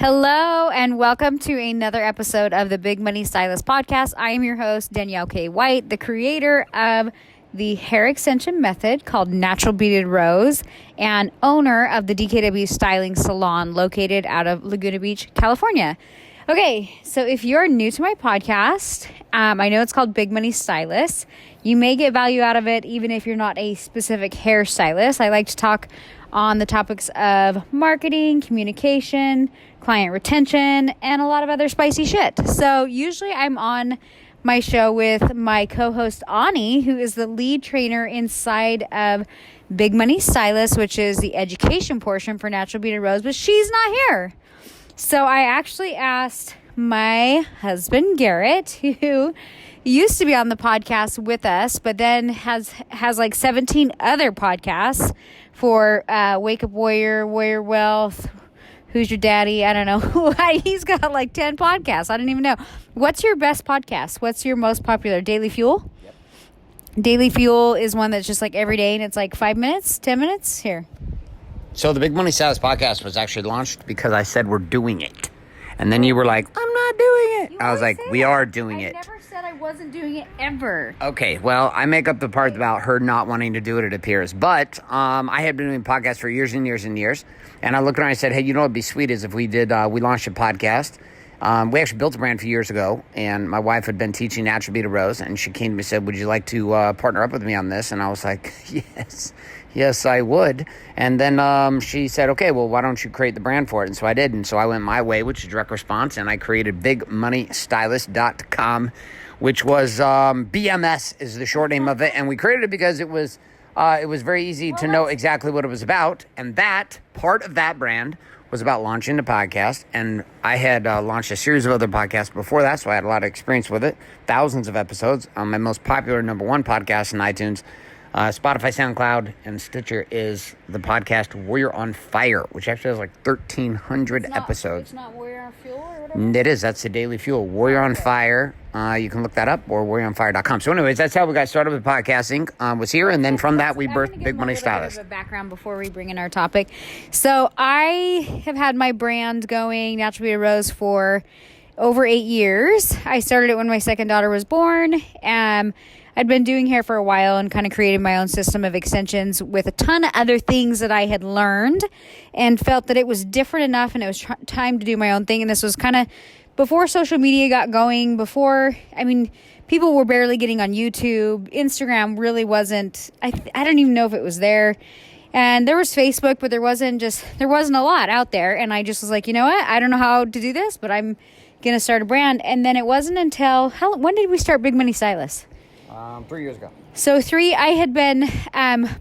Hello and welcome to another episode of the Big Money Stylist Podcast. I am your host, Danielle K. White, the creator of the hair extension method called Natural Beaded Rose and owner of the DKW Styling Salon located out of Laguna Beach, California. Okay, so if you're new to my podcast, I know it's called Big Money Stylist. You may get value out of it even if you're not a specific hairstylist. I like to talk on the topics of marketing, communication, client retention, and a lot of other spicy shit. So usually I'm on my show with my co-host Ani, who is the lead trainer inside of Big Money Stylist, which is the education portion for Natural Beaded Rose, but she's not here. So I actually asked my husband Garrett, who used to be on the podcast with us, but then has like 17 other podcasts for Wake Up Warrior, Warrior Wealth, Who's Your Daddy? I don't know. He's got like 10 podcasts. I don't even know. What's your best podcast? What's your most popular? Daily Fuel? Yep. Daily Fuel is one that's just like every day and it's like 5 minutes, 10 minutes? Here. So the Big Money Stylist podcast was actually launched because I said we're doing it. And then you were like, I'm not doing it. I was like, we are doing it. I never said I wasn't doing it ever. Okay, well, I make up the part about her not wanting to do it appears. But I had been doing podcasts for years and years and years. And I looked around and I said, hey, you know what would be sweet is if we launched a podcast. We actually built a brand a few years ago. And my wife had been teaching Natural Beaded Rose. And she came to me and said, would you like to partner up with me on this? And I was like, yes, I would. And then she said, okay, well, why don't you create the brand for it? And so I did. And so I went my way, which is direct response. And I created bigmoneystylist.com, which was BMS is the short name of it. And we created it because it was very easy to know exactly what it was about. And that part of that brand was about launching the podcast. And I had launched a series of other podcasts before that, so I had a lot of experience with it. Thousands of episodes. My most popular number one podcast in iTunes, Spotify, SoundCloud, and Stitcher is the podcast Warrior on Fire, which actually has like 1,300 episodes. It's not Warrior on Fuel or whatever? It is. That's the Daily Fuel. Warrior on Fire. You can look that up or warrioronfire.com. So anyways, that's how we got started with podcasting. Was here, and then from that we birthed Big Money Stylist. A background before we bring in our topic. So I have had my brand going, Natural Beaded Rose, for over 8 years. I started it when my second daughter was born. I'd been doing hair for a while and kind of created my own system of extensions with a ton of other things that I had learned and felt that it was different enough and it was time to do my own thing. And this was kind of before social media got going, people were barely getting on YouTube. Instagram really wasn't, I don't even know if it was there. And there was Facebook, but there wasn't a lot out there. And I just was like, you know what? I don't know how to do this, but I'm going to start a brand. And then it wasn't until, when did we start Big Money Stylist? 3 years ago. So I had been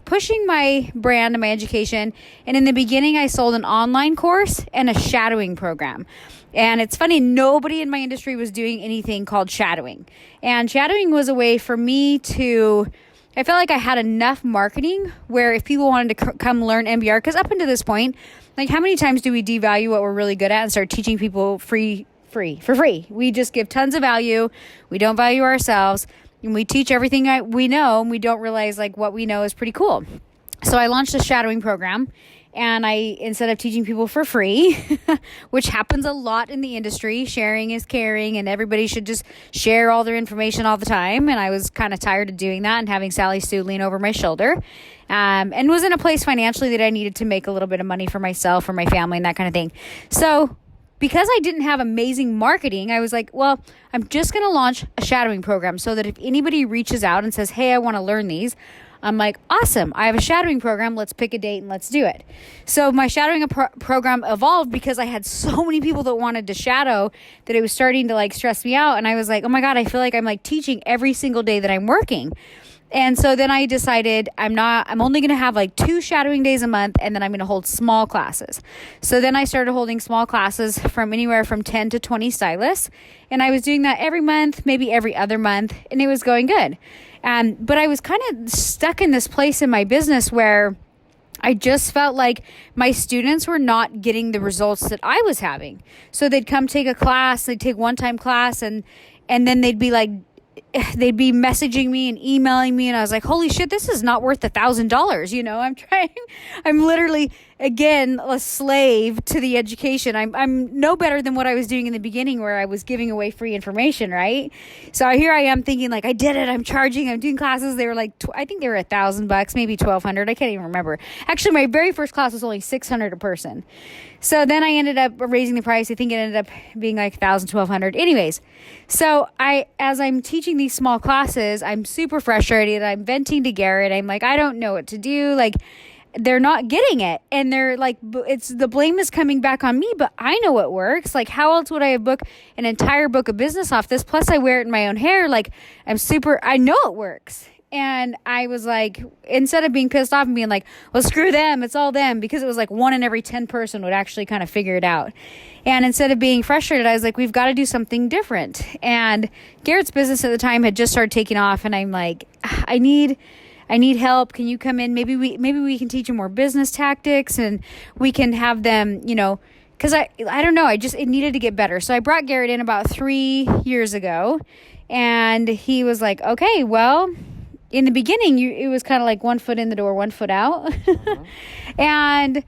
pushing my brand and my education. And in the beginning, I sold an online course and a shadowing program. And it's funny, nobody in my industry was doing anything called shadowing. And shadowing was a way for me I felt like I had enough marketing where if people wanted to come learn MBR, because up until this point, like how many times do we devalue what we're really good at and start teaching people for free? We just give tons of value. We don't value ourselves. And we teach everything we know, and we don't realize like what we know is pretty cool. So I launched a shadowing program, and instead of teaching people for free, which happens a lot in the industry, sharing is caring, and everybody should just share all their information all the time. And I was kind of tired of doing that and having Sally Sue lean over my shoulder, and was in a place financially that I needed to make a little bit of money for myself, for my family, and that kind of thing. So because I didn't have amazing marketing, I was like, well, I'm just going to launch a shadowing program so that if anybody reaches out and says, hey, I want to learn these, I'm like, awesome, I have a shadowing program. Let's pick a date and let's do it. So my shadowing program evolved because I had so many people that wanted to shadow that it was starting to like stress me out. And I was like, oh my God, I feel like I'm like teaching every single day that I'm working. And so then I decided I'm only going to have like 2 shadowing days a month, and then I'm going to hold small classes. So then I started holding small classes from anywhere from 10 to 20 stylists. And I was doing that every month, maybe every other month, and it was going good. But I was kind of stuck in this place in my business where I just felt like my students were not getting the results that I was having. So they'd come take a class, they'd take one-time class, and then they'd be like, they'd be messaging me and emailing me, and I was like, holy shit, this is not worth $1,000. I'm literally, again, a slave to the education. I'm no better than what I was doing in the beginning, where I was giving away free information, right? So here I am thinking, like, I did it, I'm charging, I'm doing classes. They were like, I think they were $1,000, maybe 1,200. I can't even remember. Actually, my very first class was only 600 a person. So then I ended up raising the price. I think it ended up being like 1,000, 1,200. Anyways, so as I'm teaching these small classes, I'm super frustrated. I'm venting to Garrett. I'm like, I don't know what to do. Like, they're not getting it. And they're like, it's the blame is coming back on me, but I know what works. Like, how else would I have booked an entire book of business off this? Plus I wear it in my own hair. Like, I know it works. And I was like, instead of being pissed off and being like, well, screw them, it's all them, because it was like 1 in every 10 person would actually kind of figure it out. And instead of being frustrated, I was like, we've got to do something different. And Garrett's business at the time had just started taking off. And I'm like, I need help. Can you come in? Maybe we can teach them more business tactics, and we can have them, because I don't know. It needed to get better. So I brought Garrett in about 3 years ago, and he was like, okay, well, in the beginning, it was kind of like 1 foot in the door, 1 foot out. And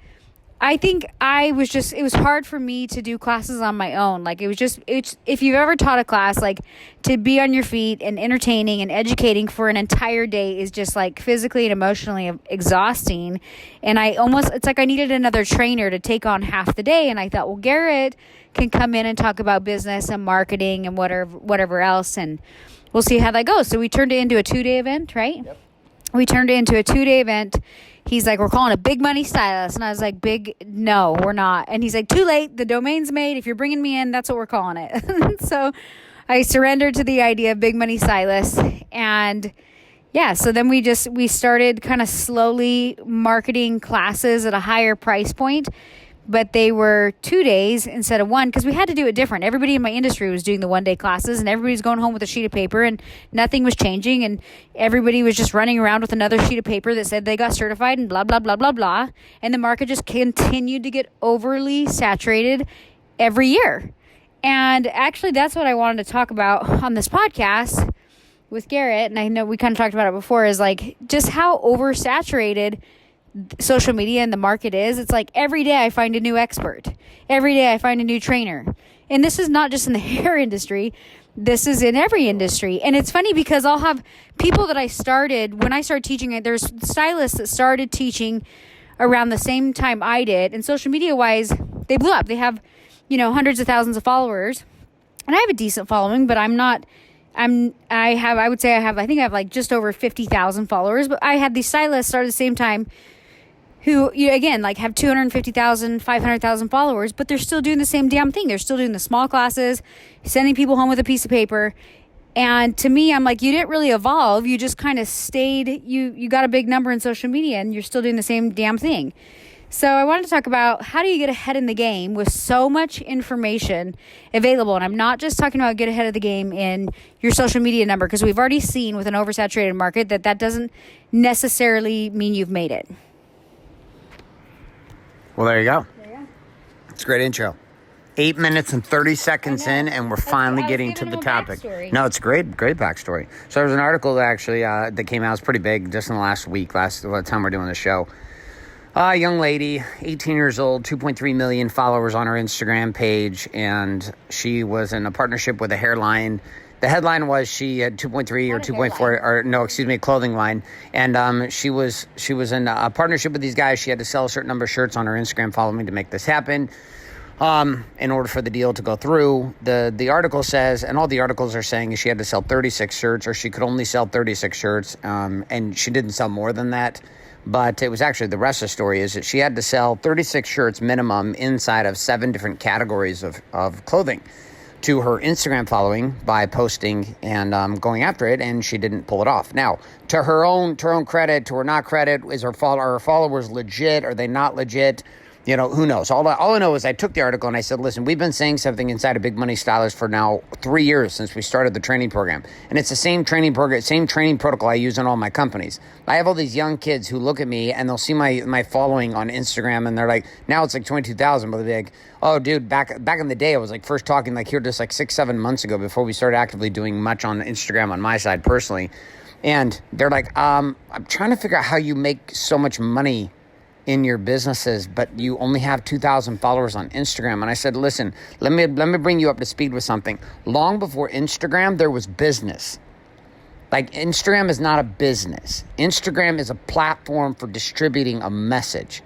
I think it was hard for me to do classes on my own. Like, if you've ever taught a class, like, to be on your feet and entertaining and educating for an entire day is just like physically and emotionally exhausting. And it's like I needed another trainer to take on half the day. And I thought, well, Garrett can come in and talk about business and marketing and whatever else. And we'll see how that goes. So we turned it into a 2-day event, right? Yep. We turned it into a 2-day event. He's like, we're calling it Big Money Stylist. And I was like, no, we're not. And he's like, too late. The domain's made. If you're bringing me in, that's what we're calling it. So I surrendered to the idea of Big Money Stylist. And yeah, so then we started kind of slowly marketing classes at a higher price point. But they were 2 days instead of 1, because we had to do it different. Everybody in my industry was doing the 1-day classes, and everybody's going home with a sheet of paper, and nothing was changing, and everybody was just running around with another sheet of paper that said they got certified and blah, blah, blah, blah, blah. And the market just continued to get overly saturated every year. And actually, that's what I wanted to talk about on this podcast with Garrett, and I know we kind of talked about it before, is like just how oversaturated social media and the market is. It's like every day I find a new expert. Every day I find a new trainer. And this is not just in the hair industry. This is in every industry. And it's funny because I'll have people that I started, when I started teaching, there's stylists that started teaching around the same time I did. And social media wise, they blew up. They have, hundreds of thousands of followers. And I have a decent following, but I think I have like just over 50,000 followers. But I had these stylists start at the same time who, again, like have 250,000, 500,000 followers, but they're still doing the same damn thing. They're still doing the small classes, sending people home with a piece of paper. And to me, I'm like, you didn't really evolve. You just kind of stayed, you got a big number in social media and you're still doing the same damn thing. So I wanted to talk about how do you get ahead in the game with so much information available. And I'm not just talking about get ahead of the game in your social media number, because we've already seen with an oversaturated market that doesn't necessarily mean you've made it. Well, there you go. It's a great intro. 8 minutes and 30 seconds in, and we're finally getting to the topic. No, it's a great backstory. So there's an article that actually that came out. It's pretty big just in the last time we're doing the show. A young lady, 18 years old, 2.3 million followers on her Instagram page, and she was in a partnership with a hairline. The headline was she had 2.3 or 2.4, clothing line. And she was in a partnership with these guys. She had to sell a certain number of shirts on her Instagram following to make this happen. In order for the deal to go through, the article says, and all the articles are saying is she had to sell 36 shirts, or she could only sell 36 shirts. And she didn't sell more than that. But it was actually the rest of the story is that she had to sell 36 shirts minimum inside of 7 different categories of clothing to her Instagram following by posting and going after it, and she didn't pull it off. Now, to her own credit, to her not credit, are her followers legit? Are they not legit? Who knows? All I know is I took the article and I said, listen, we've been saying something inside of Big Money Stylist for now 3 years since we started the training program. And it's the same training program, same training protocol I use in all my companies. I have all these young kids who look at me and they'll see my following on Instagram and they're like, now it's like 22,000, but they'll be like, oh, dude, back in the day, I was like first talking like here just like 6-7 months ago before we started actively doing much on Instagram on my side personally. And they're like, I'm trying to figure out how you make so much money in your businesses, but you only have 2,000 followers on Instagram. And I said, listen, let me bring you up to speed with something. Long before Instagram, there was business. Like, Instagram is not a business. Instagram is a platform for distributing a message.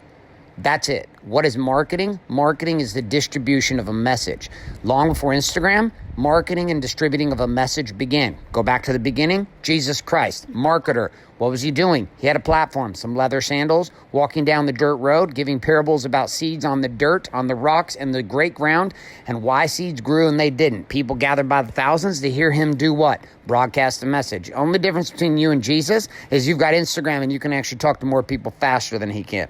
That's it. What is marketing? Marketing is the distribution of a message. Long before Instagram, marketing and distributing of a message began. Go back to the beginning. Jesus Christ, marketer. What was he doing? He had a platform, some leather sandals, walking down the dirt road, giving parables about seeds on the dirt, on the rocks, and the great ground, and why seeds grew and they didn't. People gathered by the thousands to hear him do what? Broadcast a message. Only difference between you and Jesus is you've got Instagram and you can actually talk to more people faster than he can.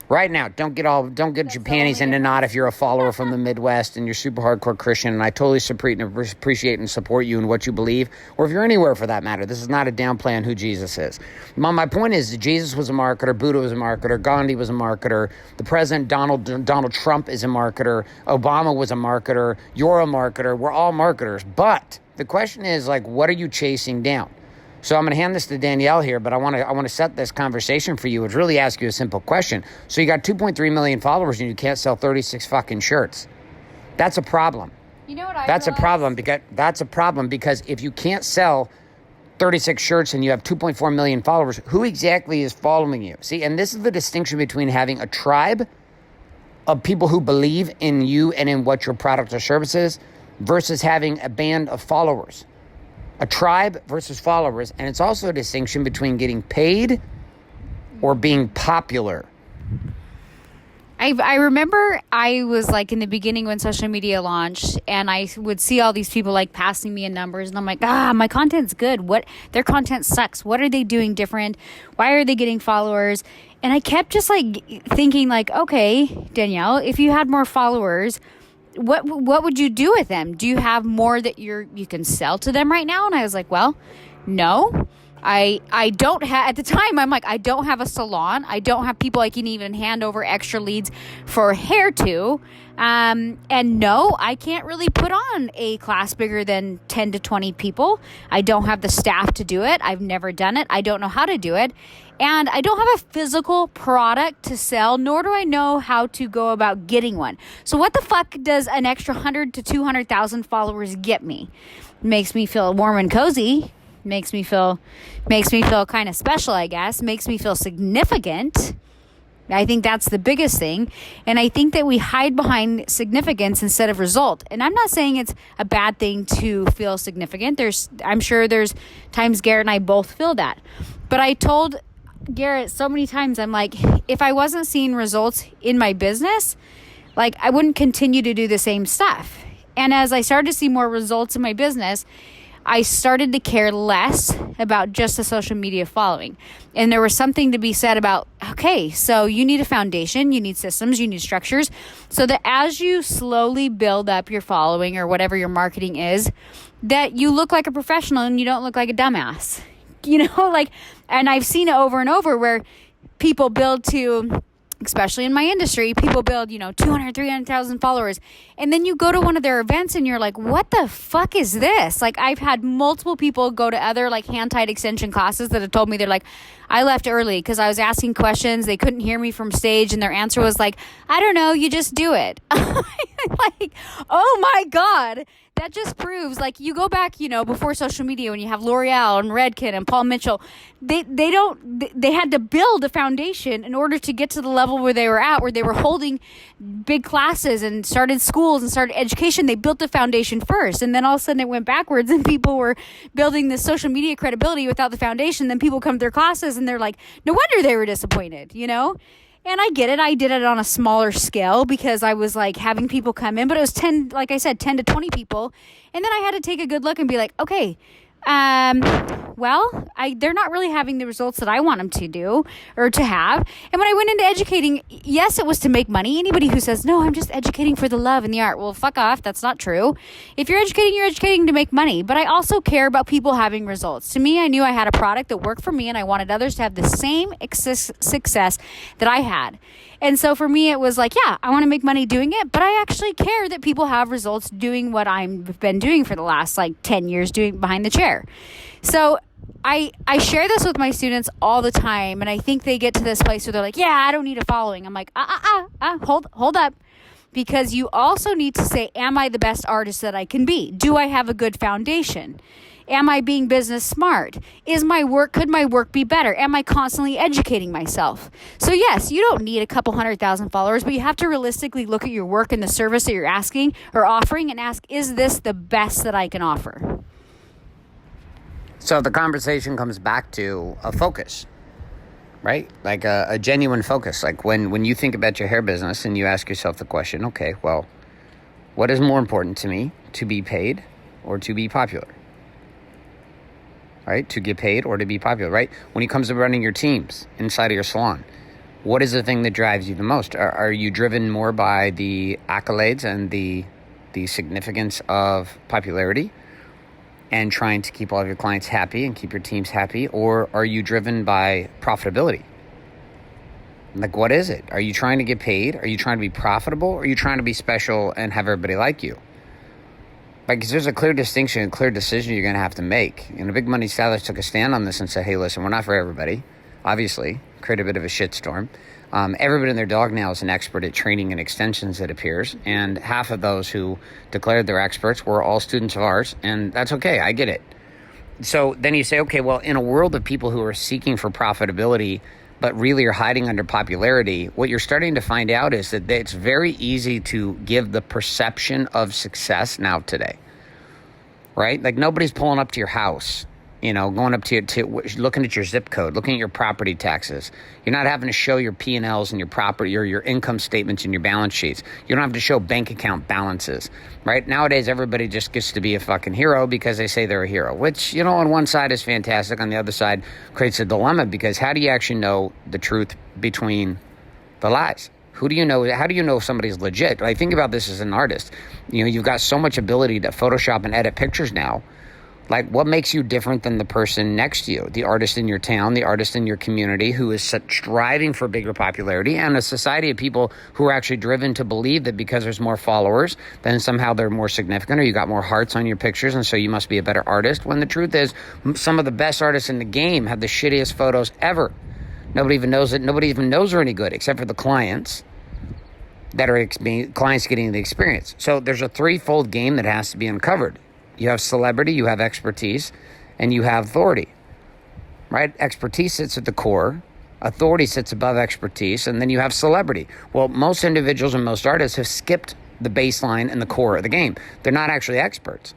Right now, don't get your panties in a knot if you're a follower from the Midwest and you're super hardcore Christian, and I totally appreciate and support you in what you believe, or if you're anywhere for that matter. This is not a downplay on who Jesus is. My point is that Jesus was a marketer, Buddha was a marketer, Gandhi was a marketer, the president Donald Trump is a marketer, Obama was a marketer, you're a marketer, we're all marketers. But the question is, like, what are you chasing down? So I'm going to hand this to Danielle here, but I want to set this conversation for you, which really ask you a simple question. So you got 2.3 million followers and you can't sell 36 fucking shirts. That's a problem. You know what I That's realized? That's a problem because if you can't sell 36 shirts and you have 2.4 million followers, who exactly is following you? See, and this is the distinction between having a tribe of people who believe in you and in what your product or service is versus having a band of followers. A tribe versus followers, and it's also a distinction between getting paid or being popular. I remember I was like in the beginning when social media launched, and I would see all these people like passing me in numbers, and I'm like, my content's good. What, their content sucks. What are they doing different? Why are they getting followers? And I kept just like thinking like, okay, Danielle, if you had more followers, what would you do with them? Do you have more that you can sell to them right now? And I was like, well, no. I don't have, at the time, I'm like, I don't have a salon. I don't have people I can even hand over extra leads for hair to. And no, I can't really put on a class bigger than 10 to 20 people. I don't have the staff to do it. I've never done it. I don't know how to do it. And I don't have a physical product to sell, nor do I know how to go about getting one. So what the fuck does an extra 100 to 200,000 followers get me? Makes me feel warm and cozy. Makes me feel kind of special, I guess. Makes me feel significant. I think that's the biggest thing. And I think that we hide behind significance instead of result. And I'm not saying it's a bad thing to feel significant. I'm sure there's times Garrett and I both feel that. But I told Garrett so many times, I'm like, if I wasn't seeing results in my business, like I wouldn't continue to do the same stuff. And as I started to see more results in my business, I started to care less about just the social media following. And there was something to be said about, okay, so you need a foundation, you need systems, you need structures, so that as you slowly build up your following or whatever your marketing is, that you look like a professional and you don't look like a dumbass. And I've seen it over and over where people build to, especially in my industry, people build, 200, 300,000 followers. And then you go to one of their events and you're like, what the fuck is this? Like, I've had multiple people go to other like hand-tied extension classes that have told me, they're like, I left early because I was asking questions. They couldn't hear me from stage. And their answer was like, I don't know, you just do it. Like, oh my God. That just proves, like, you go back, before social media when you have L'Oreal and Redken and Paul Mitchell, they had to build a foundation in order to get to the level where they were at, where they were holding big classes and started schools and started education. They built the foundation first, and then all of a sudden it went backwards and people were building this social media credibility without the foundation. Then people come to their classes and they're like, no wonder they were disappointed, And I get it. I did it on a smaller scale because I was like having people come in, but it was 10 to 20 people. And then I had to take a good look and be like, okay, They're not really having the results that I want them to do or to have. And when I went into educating, yes, it was to make money. Anybody who says, no, I'm just educating for the love and the art, well, fuck off. That's not true. If you're educating to make money. But I also care about people having results. To me, I knew I had a product that worked for me, and I wanted others to have the same success that I had. And so for me, it was like, yeah, I want to make money doing it, but I actually care that people have results doing what I've been doing for the last 10 years doing behind the chair. So I share this with my students all the time, and I think they get to this place where they're like, yeah, I don't need a following. I'm like, hold up. Because you also need to say, am I the best artist that I can be? Do I have a good foundation? Am I being business smart? Could my work be better? Am I constantly educating myself? So yes, you don't need a couple 100,000 followers, but you have to realistically look at your work and the service that you're asking or offering and ask, is this the best that I can offer? So the conversation comes back to a focus, right? Like a genuine focus. Like when you think about your hair business and you ask yourself the question, okay, well, what is more important to me, to be paid or to be popular? Right? To get paid or to be popular, right? When it comes to running your teams inside of your salon, what is the thing that drives you the most? Are you driven more by the accolades and the significance of popularity and trying to keep all of your clients happy and keep your teams happy? Or are you driven by profitability? Like, what is it? Are you trying to get paid? Are you trying to be profitable? Or are you trying to be special and have everybody like you? Like, 'cause there's a clear distinction, a clear decision you're going to have to make. Big money stylists took a stand on this and said, hey, listen, we're not for everybody. Obviously, create a bit of a shitstorm. Everybody and their dog now is an expert at training and extensions, it appears. And half of those who declared they're experts were all students of ours. And that's okay. I get it. So then you say, okay, well, in a world of people who are seeking for profitability, but really are hiding under popularity, what you're starting to find out is that it's very easy to give the perception of success now today, right? Like nobody's pulling up to your house, going up to looking at your zip code, looking at your property taxes. You're not having to show your P&Ls and your property or your income statements and your balance sheets. You don't have to show bank account balances, right? Nowadays, everybody just gets to be a fucking hero because they say they're a hero, which, on one side is fantastic. On the other side creates a dilemma because how do you actually know the truth between the lies? Who do you know? How do you know if somebody's legit? I think about this as an artist. You've got so much ability to Photoshop and edit pictures now. Like, what makes you different than the person next to you, the artist in your town, the artist in your community who is striving for bigger popularity, and a society of people who are actually driven to believe that because there's more followers, then somehow they're more significant, or you got more hearts on your pictures, and so you must be a better artist, when the truth is some of the best artists in the game have the shittiest photos ever. Nobody even knows it. Nobody even knows they're any good except for the clients that are clients getting the experience. So there's a threefold game that has to be uncovered. You have celebrity, you have expertise, and you have authority, right? Expertise sits at the core, authority sits above expertise, and then you have celebrity. Well, most individuals and most artists have skipped the baseline and the core of the game. They're not actually experts.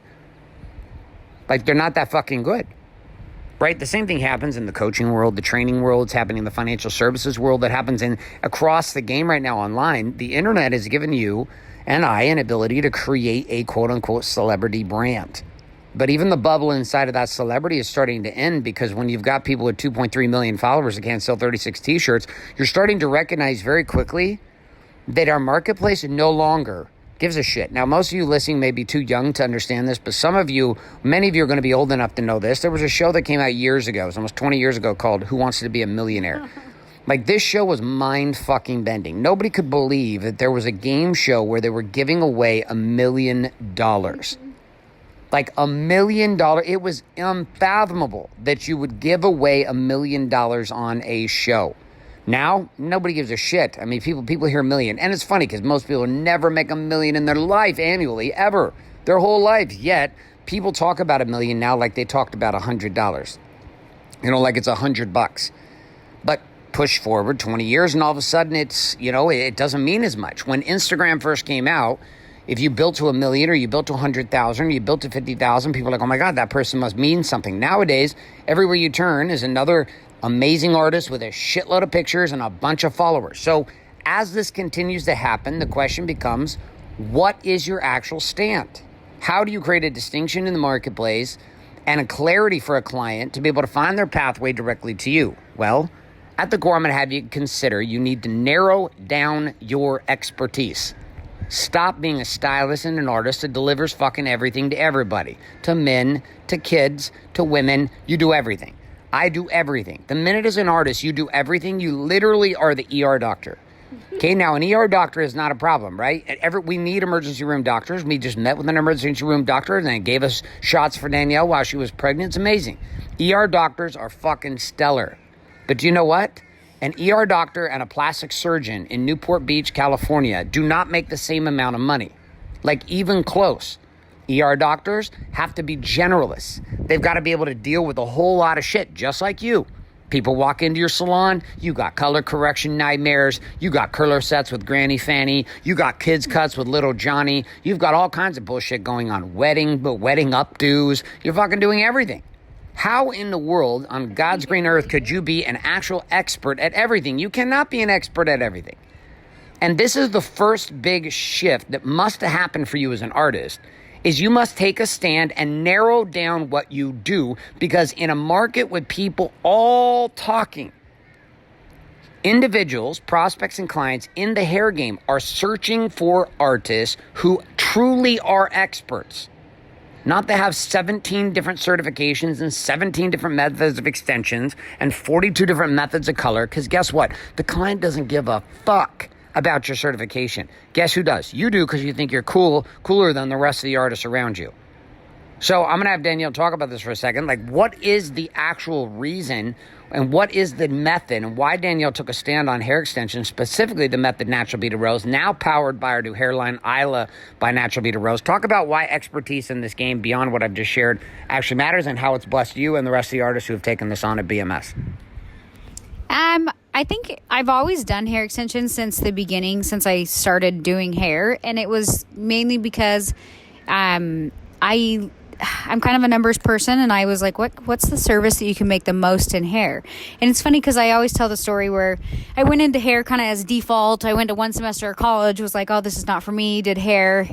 Like, they're not that fucking good, right? The same thing happens in the coaching world, the training world. It's happening in the financial services world. That happens across the game right now online. The internet has given you and I an ability to create a quote-unquote celebrity brand. But even the bubble inside of that celebrity is starting to end, because when you've got people with 2.3 million followers that can't sell 36 t-shirts, you're starting to recognize very quickly that our marketplace no longer gives a shit. Now, most of you listening may be too young to understand this, but many of you are going to be old enough to know this. There was a show that came out years ago, it was almost 20 years ago, called Who Wants to Be a Millionaire? Like, this show was mind-fucking-bending. Nobody could believe that there was a game show where they were giving away $1 million. Like, $1 million. It was unfathomable that you would give away $1 million on a show. Now, nobody gives a shit. I mean, people hear $1 million. And it's funny because most people never make $1 million in their life annually, ever. Their whole life. Yet, people talk about $1 million now like they talked about $100. Like it's $100. But push forward 20 years and all of a sudden it doesn't mean as much. When Instagram first came out, if you built to $1 million or you built to 100,000 or you built to 50,000, people are like, oh my God, that person must mean something. Nowadays, everywhere you turn is another amazing artist with a shitload of pictures and a bunch of followers. So as this continues to happen, the question becomes, what is your actual stand? How do you create a distinction in the marketplace and a clarity for a client to be able to find their pathway directly to you? Well, at the core, I'm going to have you consider you need to narrow down your expertise. Stop being a stylist and an artist that delivers fucking everything to everybody. To men, to kids, to women. You do everything. I do everything. The minute as an artist, you do everything. You literally are the ER doctor. Okay, now an ER doctor is not a problem, right? We need emergency room doctors. We just met with an emergency room doctor and they gave us shots for Danielle while she was pregnant. It's amazing. ER doctors are fucking stellar. But do you know what? An ER doctor and a plastic surgeon in Newport Beach, California do not make the same amount of money. Like even close. ER doctors have to be generalists. They've got to be able to deal with a whole lot of shit, just like you. People walk into your salon, you got color correction nightmares, you got curler sets with Granny Fanny, you got kids cuts with little Johnny, you've got all kinds of bullshit going on, wedding updos, you're fucking doing everything. How in the world on God's green earth could you be an actual expert at everything? You cannot be an expert at everything. And this is the first big shift that must happen for you as an artist, is you must take a stand and narrow down what you do, because in a market with people all talking, individuals, prospects, and clients in the hair game are searching for artists who truly are experts. Not to have 17 different certifications and 17 different methods of extensions and 42 different methods of color, because guess what? The client doesn't give a fuck about your certification. Guess who does? You do, because you think you're cooler than the rest of the artists around you. So I'm going to have Danielle talk about this for a second. Like, what is the actual reason and what is the method and why Danielle took a stand on hair extensions, specifically the method Natural Beat of Rose, now powered by our new hairline, Isla by Natural Beat of Rose. Talk about why expertise in this game, beyond what I've just shared, actually matters and how it's blessed you and the rest of the artists who have taken this on at BMS. I think I've always done hair extensions since the beginning, since I started doing hair. And it was mainly because I'm kind of a numbers person, and I was like, what's the service that you can make the most in hair? And it's funny because I always tell the story where I went into hair kind of as default. I went to one semester of college, was like, oh, this is not for me, did hair.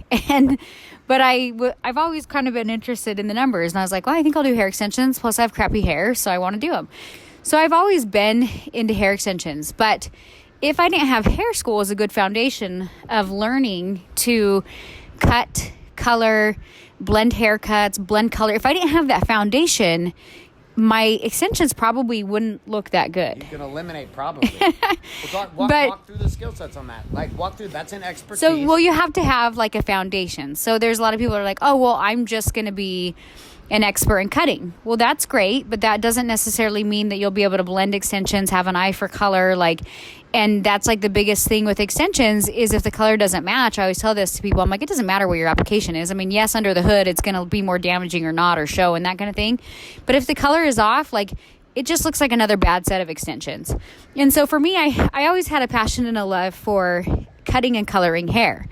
But I've always kind of been interested in the numbers. And I was like, well, I think I'll do hair extensions. Plus I have crappy hair, so I want to do them. So I've always been into hair extensions. But if I didn't have hair school as a good foundation of learning to cut, color, blend haircuts, blend color, if I didn't have that foundation, my extensions probably wouldn't look that good. You can eliminate probably. Walk through the skill sets on that. Walk through, that's an expertise. So, well, you have to have like a foundation. So there's a lot of people that are like, oh, well, I'm just going to be an expert in cutting. Well, that's great, but that doesn't necessarily mean that you'll be able to blend extensions, have an eye for color, and that's like the biggest thing with extensions is if the color doesn't match. I always tell this to people. I'm like, it doesn't matter what your application is. I mean, yes, under the hood, it's going to be more damaging or not, or show and that kind of thing. But if the color is off, it just looks like another bad set of extensions. And so for me, I always had a passion and a love for cutting and coloring hair.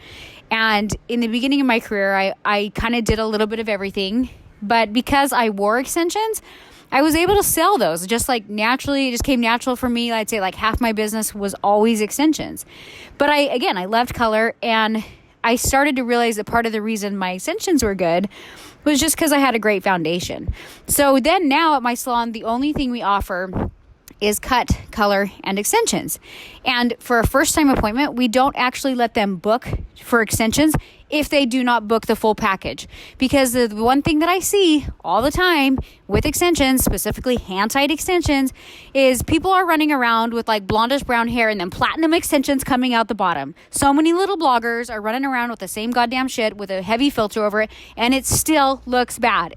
And in the beginning of my career, I kind of did a little bit of everything. But because I wore extensions, I was able to sell those just like naturally. It just came natural for me. I'd say like half my business was always extensions. But I loved color, and I started to realize that part of the reason my extensions were good was just because I had a great foundation. So then now at my salon, the only thing we offer is cut, color, and extensions. And for a first-time appointment, we don't actually let them book for extensions if they do not book the full package. Because the one thing that I see all the time with extensions, specifically hand-tied extensions, is people are running around with like blondish brown hair and then platinum extensions coming out the bottom. So many little bloggers are running around with the same goddamn shit with a heavy filter over it, and it still looks bad.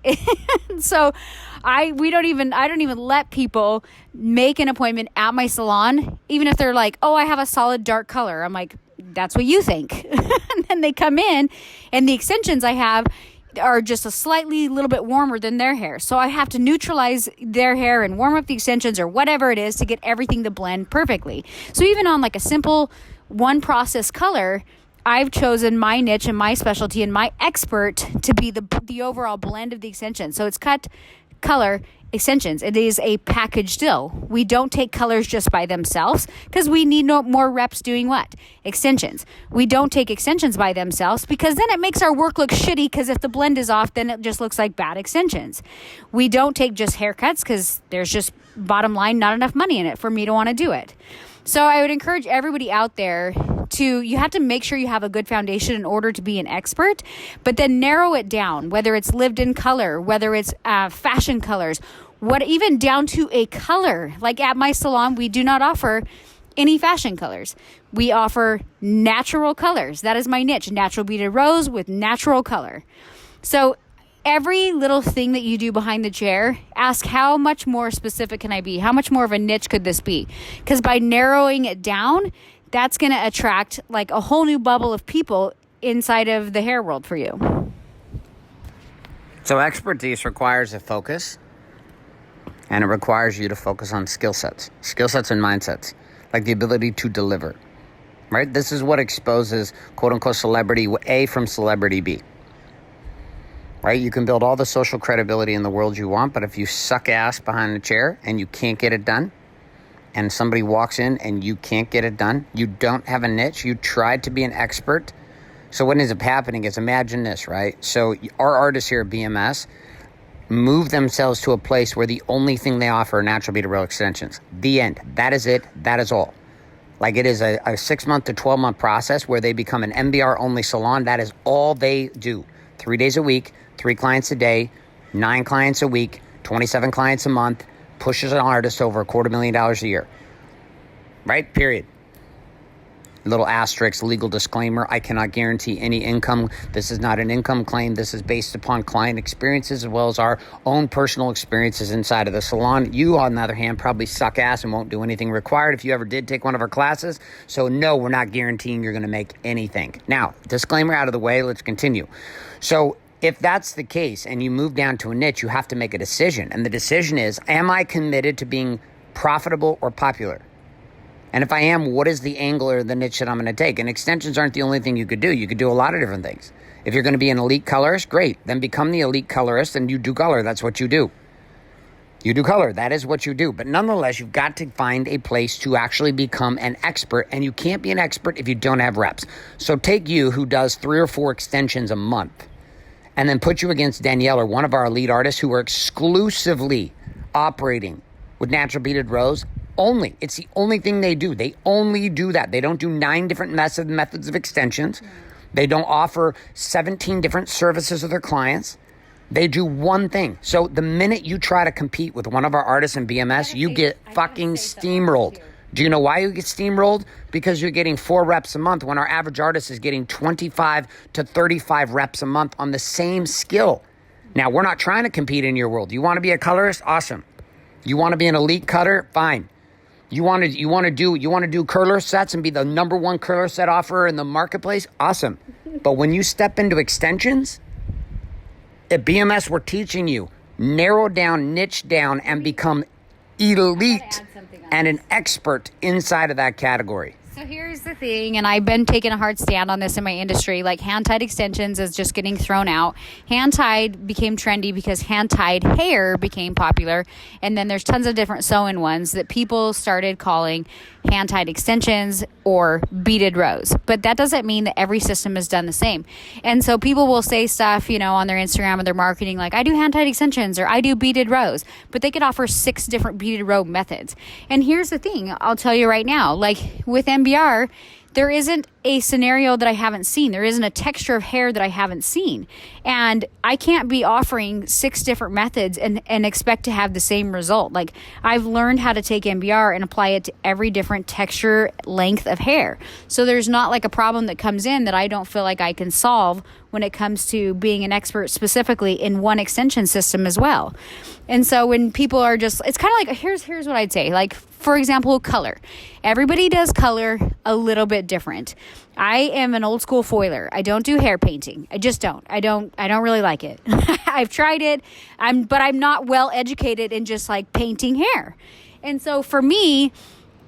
So I don't even let people make an appointment at my salon, even if they're like, oh, I have a solid dark color. I'm like, that's what you think. And then they come in, and the extensions I have are just a little bit warmer than their hair. So I have to neutralize their hair and warm up the extensions or whatever it is to get everything to blend perfectly. So even on like a simple one process color, I've chosen my niche and my specialty and my expert to be the overall blend of the extension. So it's cut, color, extensions. It is a package deal. We don't take colors just by themselves because we need no more reps doing what? Extensions. We don't take extensions by themselves because then it makes our work look shitty, because if the blend is off, then it just looks like bad extensions. We don't take just haircuts because there's just, bottom line, not enough money in it for me to want to do it. So I would encourage everybody out there you have to make sure you have a good foundation in order to be an expert, but then narrow it down, whether it's lived in color, whether it's fashion colors, even down to a color. Like at my salon, we do not offer any fashion colors. We offer natural colors. That is my niche, natural beaded rose with natural color. So every little thing that you do behind the chair, ask how much more specific can I be? How much more of a niche could this be? Because by narrowing it down, that's going to attract like a whole new bubble of people inside of the hair world for you. So expertise requires a focus, and it requires you to focus on skill sets and mindsets, like the ability to deliver, right? This is what exposes quote unquote celebrity A from celebrity B, right? You can build all the social credibility in the world you want, but if you suck ass behind the chair and you can't get it done, and somebody walks in and you can't get it done, you don't have a niche, you tried to be an expert. So what ends up happening is, imagine this, right? So our artists here at BMS move themselves to a place where the only thing they offer are natural beaded row extensions. The end. That is it. That is all. Like, it is a 6-month to 12-month process where they become an MBR-only salon. That is all they do. 3 days a week, 3 clients a day, 9 clients a week, 27 clients a month, pushes an artist over $250,000 a year, right? Period. Little asterisk, legal disclaimer, I cannot guarantee any income. This is not an income claim. This is based upon client experiences as well as our own personal experiences inside of the salon. You, on the other hand, probably suck ass and won't do anything required if you ever did take one of our classes. So no, we're not guaranteeing you're going to make anything. Now, disclaimer out of the way, let's continue. So if that's the case and you move down to a niche, you have to make a decision. And the decision is, am I committed to being profitable or popular? And if I am, what is the angle or the niche that I'm going to take? And extensions aren't the only thing you could do. You could do a lot of different things. If you're going to be an elite colorist, great. Then become the elite colorist and you do color. That's what you do. You do color. That is what you do. But nonetheless, you've got to find a place to actually become an expert. And you can't be an expert if you don't have reps. So take you, who does 3 or 4 extensions a month, and then put you against Danielle or one of our elite artists who are exclusively operating with natural beaded rows only. It's the only thing they do. They only do that. They don't do 9 different methods of extensions. They don't offer 17 different services to their clients. They do one thing. So the minute you try to compete with one of our artists in BMS, you get fucking steamrolled. Do you know why you get steamrolled? Because you're getting 4 reps a month when our average artist is getting 25 to 35 reps a month on the same skill. Now, we're not trying to compete in your world. You want to be a colorist? Awesome. You want to be an elite cutter? Fine. You want to do curler sets and be the number 1 curler set offerer in the marketplace? Awesome. But when you step into extensions, at BMS, we're teaching you narrow down, niche down, and become elite and an expert inside of that category. So here's the thing, and I've been taking a hard stand on this in my industry. Like, hand-tied extensions is just getting thrown out. Hand-tied became trendy because hand-tied hair became popular. And then there's tons of different sew-in ones that people started calling hand-tied extensions or beaded rows. But that doesn't mean that every system is done the same. And so people will say stuff, on their Instagram and their marketing, like, I do hand-tied extensions or I do beaded rows. But they could offer 6 different beaded row methods. And here's the thing, I'll tell you right now, like with MBR, there isn't a scenario that I haven't seen. There isn't a texture of hair that I haven't seen. And I can't be offering 6 different methods and expect to have the same result. Like, I've learned how to take MBR and apply it to every different texture, length of hair. So there's not like a problem that comes in that I don't feel like I can solve when it comes to being an expert specifically in one extension system as well. And so when people are just, it's kind of like, here's what I'd say. Like, for example, color. Everybody does color a little bit different. I am an old school foiler. I don't do hair painting. I just don't. I don't really like it. I've tried it. But I'm not well educated in just like painting hair. And so for me,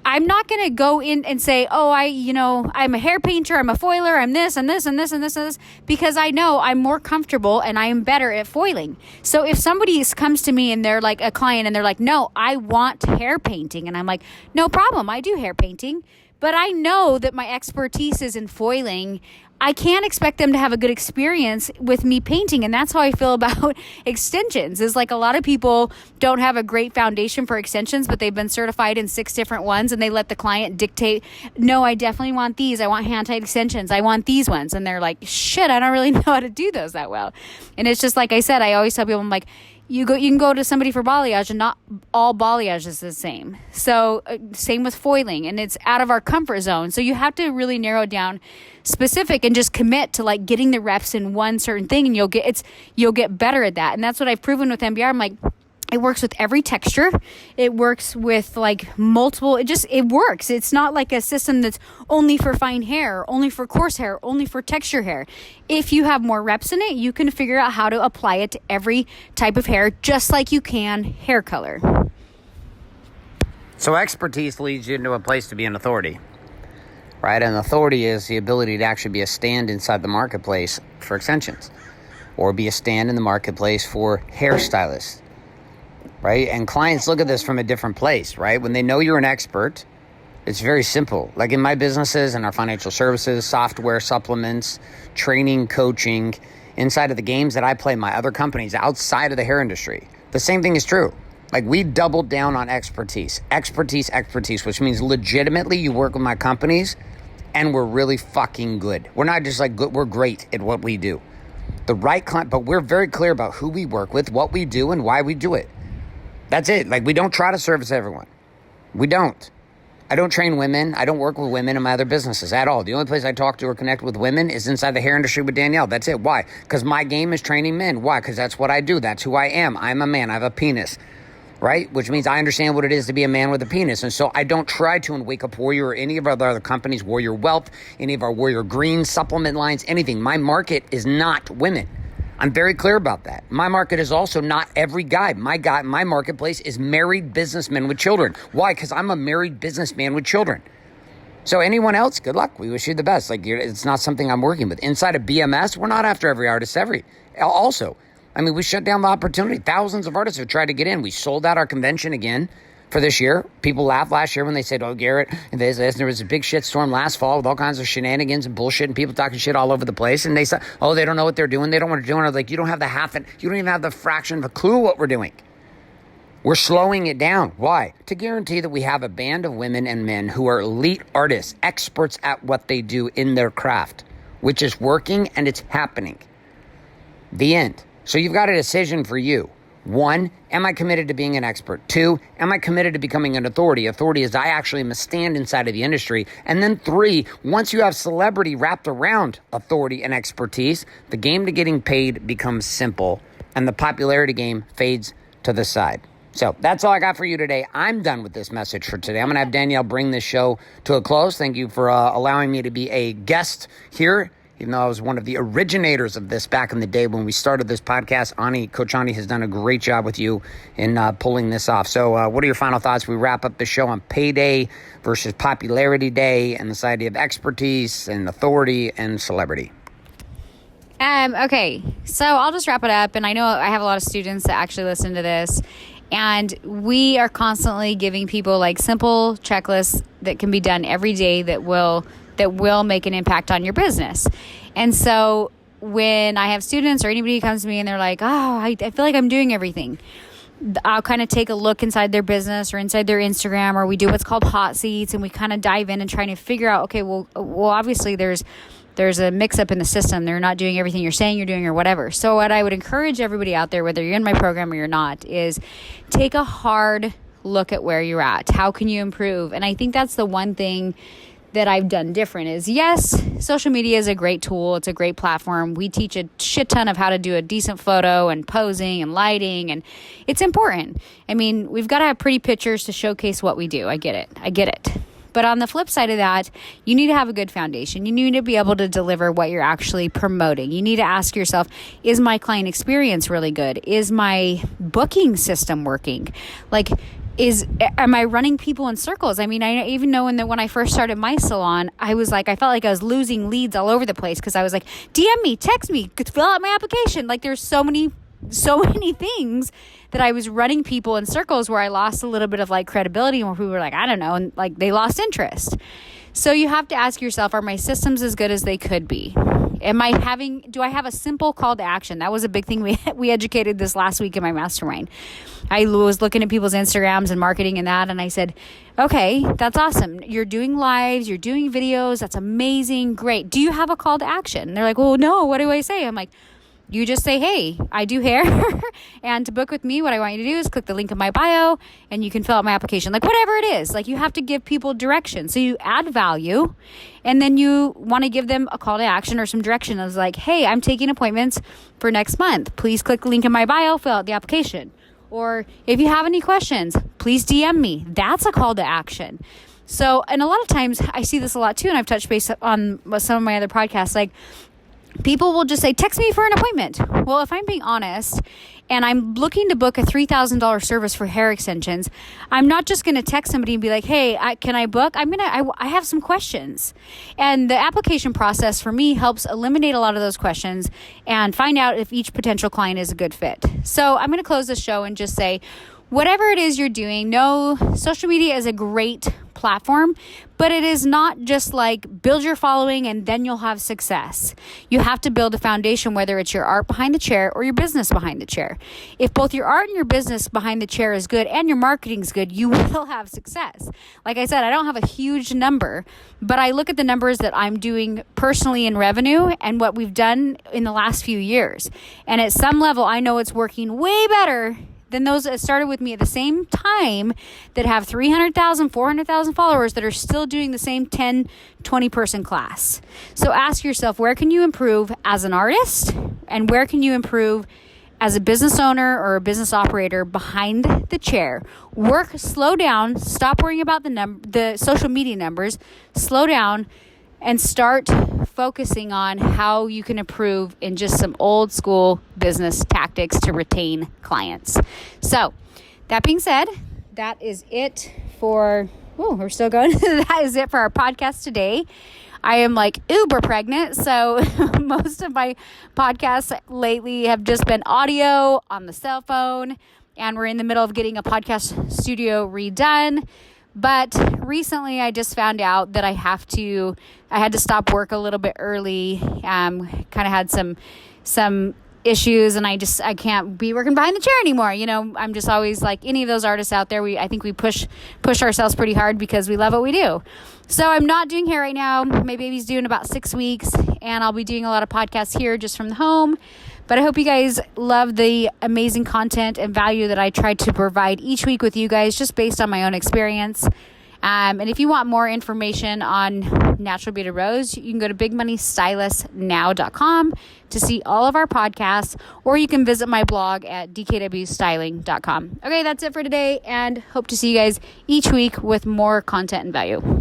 I'm not going to go in and say, oh, I'm a hair painter, I'm a foiler, I'm this and this and this and this and this, because I know I'm more comfortable and I am better at foiling. So if somebody comes to me and they're like a client and they're like, no, I want hair painting. And I'm like, no problem, I do hair painting. But I know that my expertise is in foiling. I can't expect them to have a good experience with me painting. And that's how I feel about extensions, is like a lot of people don't have a great foundation for extensions, but they've been certified in 6 different ones and they let the client dictate, no, I definitely want these. I want hand-tied extensions. I want these ones. And they're like, shit, I don't really know how to do those that well. And it's just like I said, I always tell people, I'm like, you can go to somebody for balayage and not all balayage is the same. So same with foiling, and it's out of our comfort zone. So you have to really narrow it down specific and just commit to like getting the reps in one certain thing, and you'll get better at that. And that's what I've proven with MBR. I'm like, it works with every texture. It works with like multiple, it works. It's not like a system that's only for fine hair, only for coarse hair, only for texture hair. If you have more reps in it, you can figure out how to apply it to every type of hair, just like you can hair color. So expertise leads you into a place to be an authority, right? And authority is the ability to actually be a stand inside the marketplace for extensions, or be a stand in the marketplace for hairstylists. Right? And clients look at this from a different place, right? When they know you're an expert, it's very simple. Like in my businesses and our financial services, software, supplements, training, coaching, inside of the games that I play, my other companies outside of the hair industry, the same thing is true. Like we doubled down on expertise, which means legitimately you work with my companies and we're really fucking good. We're not just like good, we're great at what we do. The right client, but we're very clear about who we work with, what we do, and why we do it. That's it. Like, we don't try to service everyone. We don't. I don't train women. I don't work with women in my other businesses at all. The only place I talk to or connect with women is inside the hair industry with Danielle. That's it. Why? Because my game is training men. Why? Because that's what I do. That's who I am. I'm a man. I have a penis, right? Which means I understand what it is to be a man with a penis. And so I don't try to in Wake Up Warrior or any of our other companies, Warrior Wealth, any of our Warrior Green supplement lines, anything. My market is not women. I'm very clear about that. My market is also not every guy. My marketplace is married businessmen with children. Why? Because I'm a married businessman with children. So anyone else, good luck. We wish you the best. Like, it's not something I'm working with. Inside of BMS, we're not after every artist also. I mean, we shut down the opportunity. Thousands of artists have tried to get in. We sold out our convention again for this year. People laughed last year when they said, oh, Garrett, and there was a big shitstorm last fall with all kinds of shenanigans and bullshit and people talking shit all over the place. And they said, oh, they don't know what they're doing. They don't want to do it. I was like, you don't even have the fraction of a clue what we're doing. We're slowing it down. Why? To guarantee that we have a band of women and men who are elite artists, experts at what they do in their craft, which is working and it's happening. The end. So you've got a decision for you. 1, am I committed to being an expert? 2, am I committed to becoming an authority? Authority is I actually am a stand inside of the industry. And then 3, once you have celebrity wrapped around authority and expertise, the game to getting paid becomes simple and the popularity game fades to the side. So that's all I got for you today. I'm done with this message for today. I'm going to have Danielle bring this show to a close. Thank you for allowing me to be a guest here. Even though I was one of the originators of this back in the day when we started this podcast, Coach Ani has done a great job with you in pulling this off. So what are your final thoughts? We wrap up the show on payday versus popularity day and this idea of expertise and authority and celebrity. Okay, so I'll just wrap it up. And I know I have a lot of students that actually listen to this. And we are constantly giving people like simple checklists that can be done every day that will make an impact on your business. And so when I have students or anybody who comes to me and they're like, oh, I feel like I'm doing everything, I'll kind of take a look inside their business or inside their Instagram, or we do what's called hot seats, and we kind of dive in and trying to figure out, okay, well, obviously there's a mix-up in the system. They're not doing everything you're saying you're doing or whatever. So what I would encourage everybody out there, whether you're in my program or you're not, is take a hard look at where you're at. How can you improve? And I think that's the one thing that I've done different is, yes, social media is a great tool. It's a great platform. We teach a shit ton of how to do a decent photo and posing and lighting, and it's important. I mean, we've got to have pretty pictures to showcase what we do. I get it. But on the flip side of that, you need to have a good foundation. You need to be able to deliver what you're actually promoting. You need to ask yourself, is my client experience really good? Is my booking system working? Like, am I running people in circles? I mean, I even know when I first started my salon, I felt like I was losing leads all over the place because I was like, DM me, text me, fill out my application. Like there's so many things that I was running people in circles where I lost a little bit of like credibility, and where people were like, I don't know, and like they lost interest. So you have to ask yourself, are my systems as good as they could be? Do I have a simple call to action? That was a big thing we educated this last week in my mastermind. I was looking at people's Instagrams and marketing and that, and I said, okay, that's awesome. You're doing lives, you're doing videos. That's amazing. Great. Do you have a call to action? And they're like, well, no, what do I say? I'm like, you just say, hey, I do hair, and to book with me, what I want you to do is click the link in my bio, and you can fill out my application. Like, whatever it is, like, you have to give people direction. So you add value, and then you want to give them a call to action or some direction. I was like, hey, I'm taking appointments for next month. Please click the link in my bio, fill out the application. Or if you have any questions, please DM me. That's a call to action. So, and a lot of times I see this a lot too, and I've touched base on some of my other podcasts, like, people will just say, text me for an appointment. Well, if I'm being honest and I'm looking to book a $3,000 service for hair extensions, I'm not just going to text somebody and be like, hey, can I book? I have some questions. And the application process for me helps eliminate a lot of those questions and find out if each potential client is a good fit. So I'm going to close the show and just say, whatever it is you're doing, know social media is a great platform, but it is not just like build your following and then you'll have success. You have to build a foundation, whether it's your art behind the chair or your business behind the chair. If both your art and your business behind the chair is good and your marketing is good, you will have success. Like I said, I don't have a huge number, but I look at the numbers that I'm doing personally in revenue and what we've done in the last few years. And at some level, I know it's working way better than those that started with me at the same time that have 300,000, 400,000 followers that are still doing the same 10, 20 person class. So ask yourself, where can you improve as an artist, and where can you improve as a business owner or a business operator behind the chair? Slow down, stop worrying about the social media numbers, slow down, and start focusing on how you can improve in just some old school business tactics to retain clients. So that being said, that is it for, we're still going. That is it for our podcast today. I am like uber pregnant, so most of my podcasts lately have just been audio on the cell phone, and we're in the middle of getting a podcast studio redone. But recently I just found out that I had to stop work a little bit early. Kind of had some issues, and I can't be working behind the chair anymore. You know, I'm just always like any of those artists out there. I think we push ourselves pretty hard because we love what we do. So I'm not doing hair right now. My baby's due in about 6 weeks, and I'll be doing a lot of podcasts here just from the home. But I hope you guys love the amazing content and value that I try to provide each week with you guys, just based on my own experience. And if you want more information on Natural Bearded Rose, you can go to bigmoneystylistsnow.com to see all of our podcasts, or you can visit my blog at dkwstyling.com. Okay, that's it for today, and hope to see you guys each week with more content and value.